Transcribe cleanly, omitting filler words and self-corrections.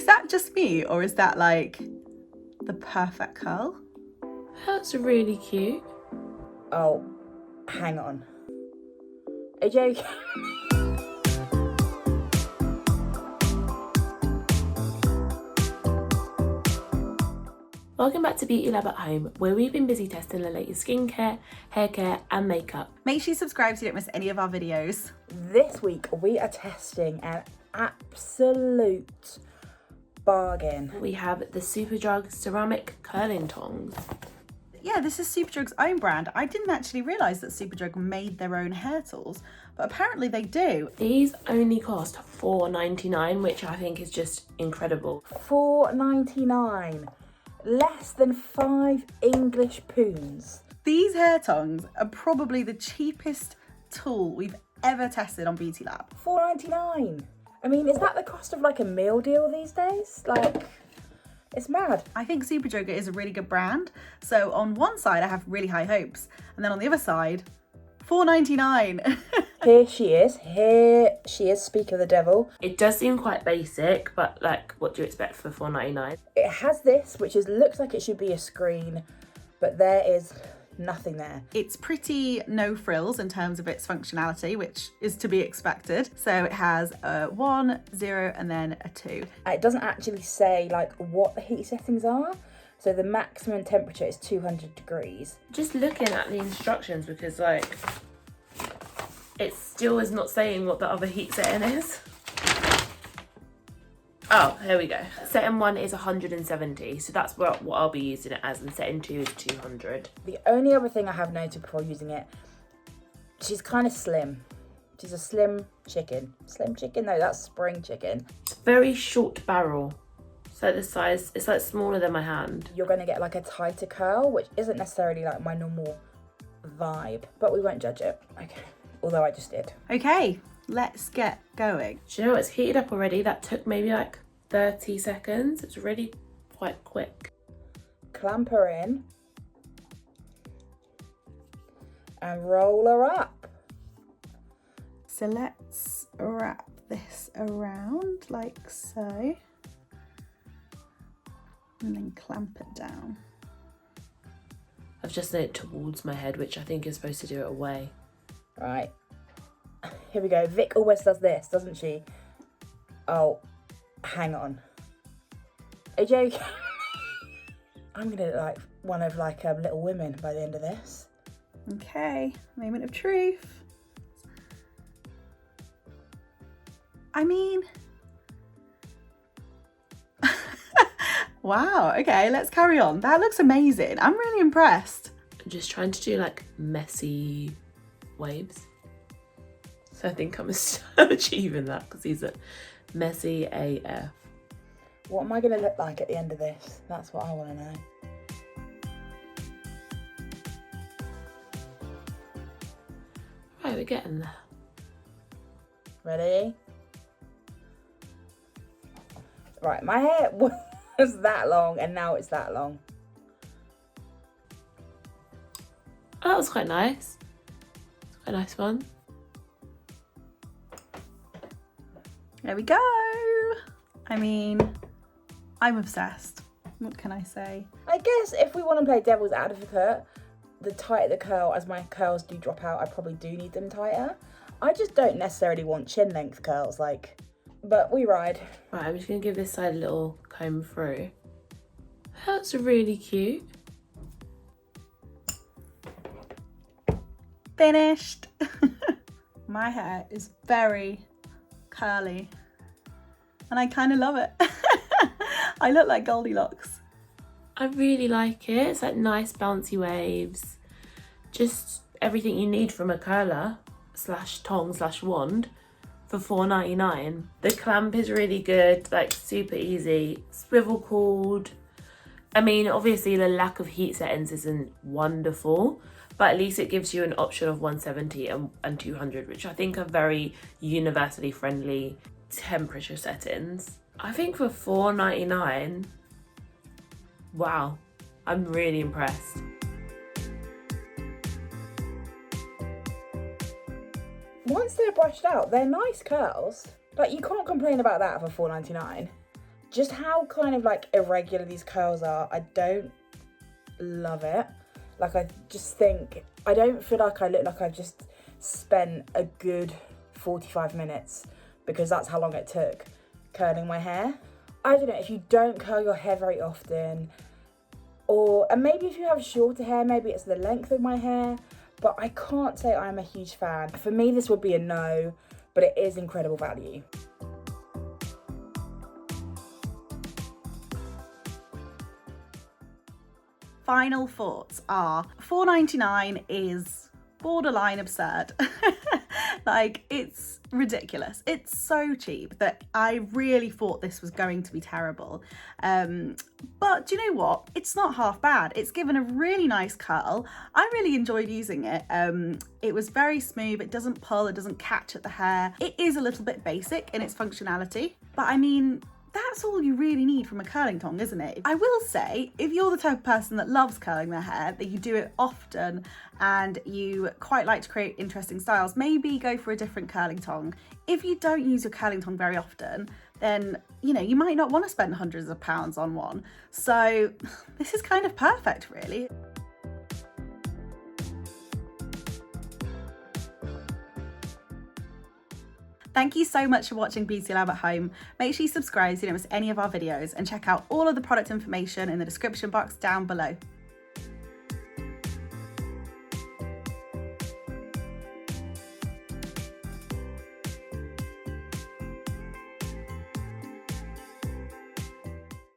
Is that just me, or is that like the perfect curl? That's really cute. Oh, hang on. Are you joking? Welcome back to Beauty Lab at Home, where we've been busy testing the latest skincare, hair care and makeup. Make sure you subscribe so you don't miss any of our videos. This week we are testing an absolute bargain. We have the Superdrug ceramic curling tongs. Yeah, this is Superdrug's own brand. I didn't actually realise that Superdrug made their own hair tools, but apparently they do. These only cost $4.99, which I think is just incredible. $4.99. Less than 5 English pounds. These hair tongs are probably the cheapest tool we've ever tested on Beauty Lab. $4.99. I mean, is that the cost of like a meal deal these days? Like, it's mad. I think Superdrug is a really good brand. So on one side I have really high hopes, and then on the other side, $4.99. Here she is, speak of the devil. It does seem quite basic, but like, what do you expect for $4.99? It has this, which looks like it should be a screen, but there is nothing there. It's pretty no frills in terms of its functionality, which is to be expected. So it has a 1, 0, and then a 2. It doesn't actually say like what the heat settings are. So the maximum temperature is 200 degrees. Just looking at the instructions, because like, it still is not saying what the other heat setting is. Oh, here we go. Setting 1 is 170, so that's what I'll be using it as, and setting 2 is 200. The only other thing I have noted before using it, she's kind of slim. She's a slim chicken. Slim chicken? No, that's spring chicken. It's very short barrel. So the size, it's like smaller than my hand. You're going to get like a tighter curl, which isn't necessarily like my normal vibe, but we won't judge it. Okay, although I just did. Okay, let's get going. Do you know what? It's heated up already. That took maybe like 30 seconds. It's really quite quick. Clamp her in and roll her up. So let's wrap this around like so. And then clamp it down. I've just done it towards my head, which I think is supposed to do it away. Right. Here we go. Vic always does this, doesn't she? Oh, hang on. Are you joking? I'm gonna look like one of like Little Women by the end of this. Okay, moment of truth. I mean, wow, okay, let's carry on. That looks amazing. I'm really impressed. I'm just trying to do like messy waves. So I think I'm achieving that, because these are messy AF. What am I gonna look like at the end of this? That's what I wanna know. Right, we're getting there. Ready? Right, my hair was that long and now it's that long. Oh, that was quite nice. It's quite a nice one. There we go. I mean, I'm obsessed. What can I say? I guess if we want to play devil's advocate, the tighter the curl, as my curls do drop out, I probably do need them tighter. I just don't necessarily want chin length curls, like, but we ride. Right, I'm just gonna give this side a little comb through. That's really cute. Finished. My hair is very curly and I kind of love it. I look like Goldilocks. I really like it. It's like nice bouncy waves. Just everything you need from a curler slash tong slash wand for $4.99. The clamp is really good, like super easy. Swivel cord. I mean, obviously the lack of heat settings isn't wonderful, but at least it gives you an option of 170 and 200, which I think are very universally friendly temperature settings. I think for $4.99, wow, I'm really impressed. Once they're brushed out, they're nice curls. Like, you can't complain about that for $4.99. Just how kind of like irregular these curls are, I don't love it. Like I just think, I don't feel like I look like I've just spent a good 45 minutes, because that's how long it took curling my hair. I don't know, if you don't curl your hair very often, and maybe if you have shorter hair, maybe it's the length of my hair, but I can't say I'm a huge fan. For me, this would be a no, but it is incredible value. Final thoughts are £4.99 is borderline absurd. Like, it's ridiculous. It's so cheap that I really thought this was going to be terrible. But do you know what? It's not half bad. It's given a really nice curl. I really enjoyed using it. It was very smooth. It doesn't pull, it doesn't catch at the hair. It is a little bit basic in its functionality, but I mean, that's all you really need from a curling tong, isn't it? I will say, if you're the type of person that loves curling their hair, that you do it often and you quite like to create interesting styles, maybe go for a different curling tong. If you don't use your curling tong very often, then, you know, you might not want to spend hundreds of pounds on one. So this is kind of perfect, really. Thank you so much for watching Beauty Lab at Home. Make sure you subscribe so you don't miss any of our videos, and check out all of the product information in the description box down below.